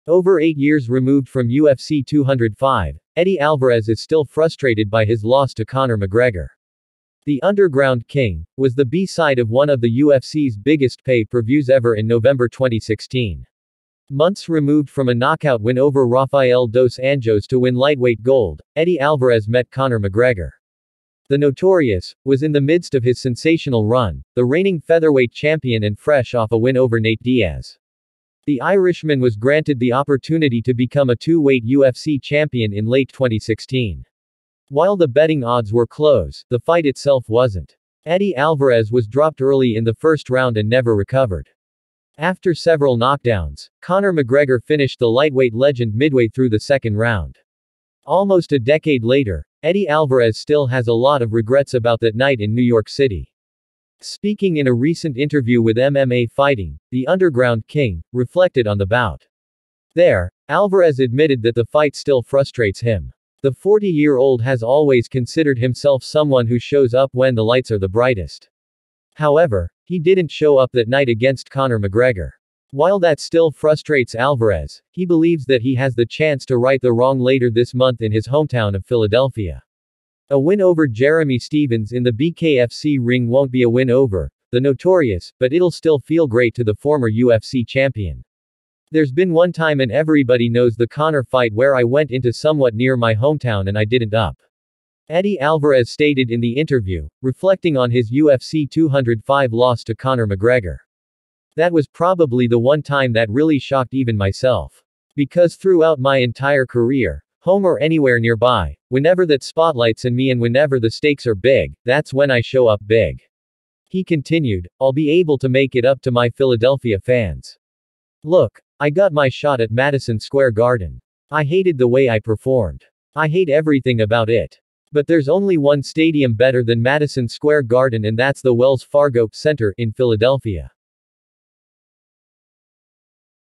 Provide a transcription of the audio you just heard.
Over 8 years removed from UFC 205, Eddie Alvarez is still frustrated by his loss to Conor McGregor. The Underground King was the B-side of one of the UFC's biggest pay-per-views ever in November 2016. Months removed from a knockout win over Rafael dos Anjos to win lightweight gold, Eddie Alvarez met Conor McGregor. The Notorious was in the midst of his sensational run, the reigning featherweight champion and fresh off a win over Nate Diaz. The Irishman was granted the opportunity to become a two-weight UFC champion in late 2016. While the betting odds were close, the fight itself wasn't. Eddie Alvarez was dropped early in the first round and never recovered. After several knockdowns, Conor McGregor finished the lightweight legend midway through the second round. Almost a decade later, Eddie Alvarez still has a lot of regrets about that night in New York City. Speaking in a recent interview with MMA Fighting, the Underground King reflected on the bout. There, Alvarez admitted that the fight still frustrates him. The 40-year-old has always considered himself someone who shows up when the lights are the brightest. However, he didn't show up that night against Conor McGregor. While that still frustrates Alvarez, he believes that he has the chance to right the wrong later this month in his hometown of Philadelphia. A win over Jeremy Stephens in the BKFC ring won't be a win over the Notorious, but it'll still feel great to the former UFC champion. There's been one time and everybody knows the Conor fight where I went into somewhat near my hometown and I didn't up. Eddie Alvarez stated in the interview, reflecting on his UFC 205 loss to Conor McGregor. That was probably the one time that really shocked even myself. Because throughout my entire career, home or anywhere nearby, whenever that spotlight's on me and whenever the stakes are big, that's when I show up big. He continued, I'll be able to make it up to my Philadelphia fans. Look, I got my shot at Madison Square Garden. I hated the way I performed. I hate everything about it. But there's only one stadium better than Madison Square Garden and that's the Wells Fargo Center in Philadelphia.